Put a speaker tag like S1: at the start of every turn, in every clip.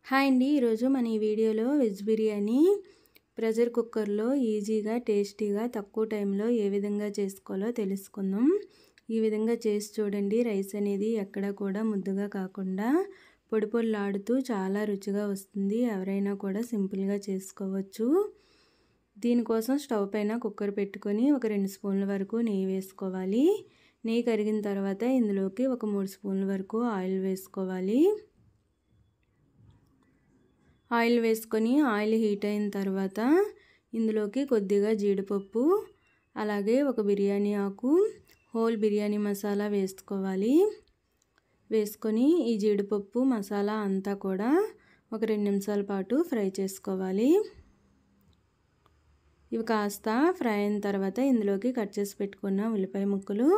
S1: Hi అండి, ఈరోజు మన ఈ వీడియోలో వెజ్ బిర్యానీ ప్రెషర్ కుక్కర్లో ఈజీగా టేస్టీగా తక్కువ టైంలో ఏ విధంగా చేసుకోవాలో తెలుసుకుందాం. ఈ విధంగా చేసి చూడండి. రైస్ అనేది ఎక్కడ కూడా ముద్దగా కాకుండా పొడి పొడిలాడుతూ చాలా రుచిగా వస్తుంది. ఎవరైనా కూడా సింపుల్గా చేసుకోవచ్చు. దీనికోసం స్టవ్ పైన కుక్కర్ పెట్టుకొని ఒక 2 స్పూన్ల వరకు నెయ్యి వేసుకోవాలి. నెయ్యి కరిగిన తర్వాత ఇందులోకి ఒక 3 స్పూన్ల వరకు ఆయిల్ వేసుకోవాలి. ఆయిల్ వేసుకొని ఆయిల్ హీట్ అయిన తర్వాత ఇందులోకి కొద్దిగా జీడిపప్పు, అలాగే ఒక బిర్యానీ ఆకు, హోల్ బిర్యానీ మసాలా వేసుకోవాలి. వేసుకొని ఈ జీడిపప్పు మసాలా అంతా కూడా ఒక 2 నిమిషాల పాటు ఫ్రై చేసుకోవాలి. ఇవి కాస్త ఫ్రై అయిన తర్వాత ఇందులోకి కట్ చేసి పెట్టుకున్న ఉల్లిపాయ ముక్కలు,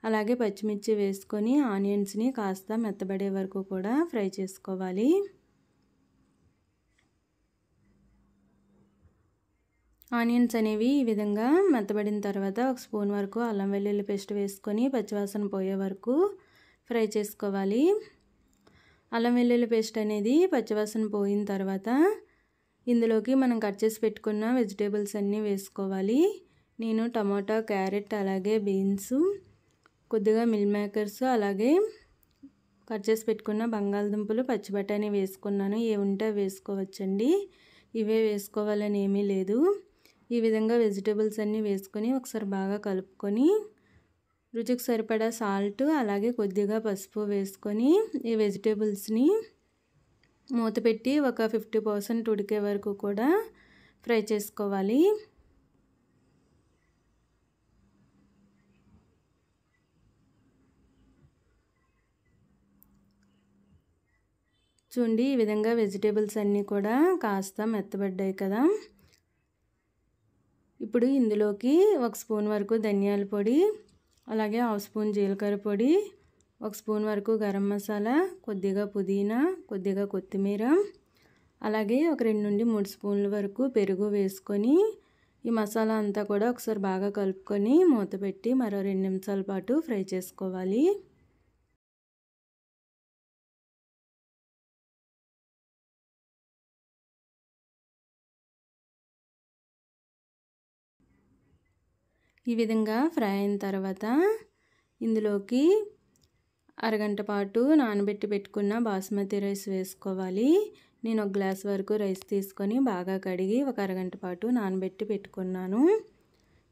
S1: అలాగే పచ్చిమిర్చి వేసుకొని ఆనియన్స్ని కాస్త మెత్తబడే వరకు కూడా ఫ్రై చేసుకోవాలి. ఆనియన్స్ అనేవి ఈ విధంగా మెత్తబడిన తర్వాత ఒక స్పూన్ వరకు అల్లం వెల్లుల్లి పేస్ట్ వేసుకొని పచ్చివాసన పోయే వరకు ఫ్రై చేసుకోవాలి. అల్లం వెల్లుల్లి పేస్ట్ అనేది పచ్చివాసన పోయిన తర్వాత ఇందులోకి మనం కట్ చేసి పెట్టుకున్న వెజిటేబుల్స్ అన్నీ వేసుకోవాలి. నేను టమాటా, క్యారెట్, అలాగే బీన్స్, కొద్దిగా మిల్ మేకర్స్, అలాగే కట్ చేసి పెట్టుకున్న బంగాళదుంపలు, పచ్చి బఠానీ వేసుకున్నాను. ఏ ఉంటే వేసుకోవచ్చండి. ఇవే వేసుకోవాలని ఏమీ లేదు. ఈ విధంగా వెజిటేబుల్స్ అన్నీ వేసుకొని ఒకసారి బాగా కలుపుకొని రుచికి సరిపడా సాల్ట్, అలాగే కొద్దిగా పసుపు వేసుకొని ఈ వెజిటేబుల్స్ని మూత పెట్టి ఒక 50% ఉడికే వరకు కూడా ఫ్రై చేసుకోవాలి. చూడండి, ఈ విధంగా వెజిటేబుల్స్ అన్నీ కూడా కాస్త మెత్తబడ్డాయి కదా. ఇప్పుడు ఇందులోకి ఒక స్పూన్ వరకు ధనియాల పొడి, అలాగే 1/2 స్పూన్ జీలకర్ర పొడి, 1 స్పూన్ వరకు గరం మసాలా, కొద్దిగా పుదీనా, కొద్దిగా కొత్తిమీర, అలాగే ఒక 2 నుండి 3 స్పూన్ల వరకు పెరుగు వేసుకొని ఈ మసాలా అంతా కూడా ఒకసారి బాగా కలుపుకొని మూత పెట్టి మరో 2 నిమిషాల పాటు ఫ్రై చేసుకోవాలి. ఈ విధంగా ఫ్రై అయిన తర్వాత ఇందులోకి అరగంట పాటు నానబెట్టి పెట్టుకున్న బాస్మతి రైస్ వేసుకోవాలి. నేను 1 గ్లాస్ వరకు రైస్ తీసుకొని బాగా కడిగి ఒక అరగంట పాటు నానబెట్టి పెట్టుకున్నాను.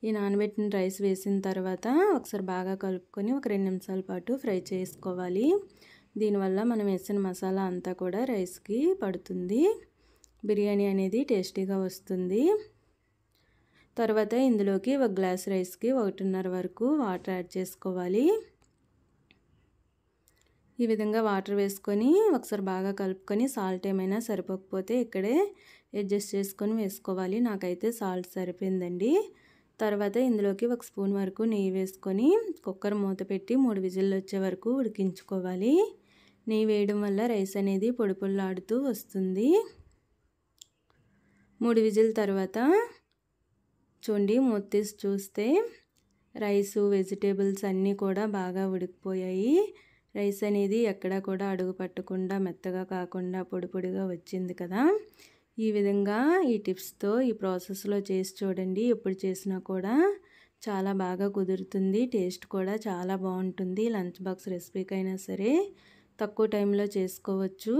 S1: ఈ నానబెట్టిన రైస్ వేసిన తర్వాత ఒకసారి బాగా కలుపుకొని ఒక 2 నిమిషాల పాటు ఫ్రై చేసుకోవాలి. దీనివల్ల మనం వేసిన మసాలా అంతా కూడా రైస్కి పడుతుంది. బిర్యానీ అనేది టేస్టీగా వస్తుంది. తర్వాత ఇందులోకి 1 గ్లాస్ రైస్కి 1.5 వరకు వాటర్ యాడ్ చేసుకోవాలి. ఈ విధంగా వాటర్ వేసుకొని ఒకసారి బాగా కలుపుకొని సాల్ట్ ఏమైనా సరిపోకపోతే ఇక్కడే అడ్జస్ట్ చేసుకొని వేసుకోవాలి. నాకైతే సాల్ట్ సరిపోయిందండి. తర్వాత ఇందులోకి 1 స్పూన్ వరకు నెయ్యి వేసుకొని కుక్కర్ మూత పెట్టి 3 విజిల్లు వచ్చే వరకు ఉడికించుకోవాలి. నెయ్యి వేయడం వల్ల రైస్ అనేది పొడి పొడిలాడుతూ వస్తుంది. 3 విజిల్ తర్వాత చూడండి, మూత తీసి చూస్తే రైసు, వెజిటేబుల్స్ అన్నీ కూడా బాగా ఉడికిపోయాయి. రైస్ అనేది ఎక్కడా కూడా అడుగు పట్టకుండా మెత్తగా కాకుండా పొడి పొడిగా వచ్చింది కదా. ఈ విధంగా ఈ టిప్స్తో ఈ ప్రాసెస్లో చేసి చూడండి. ఎప్పుడు చేసినా కూడా చాలా బాగా కుదురుతుంది. టేస్ట్ కూడా చాలా బాగుంటుంది. లంచ్ బాక్స్ రెసిపీకైనా సరే తక్కువ టైంలో చేసుకోవచ్చు.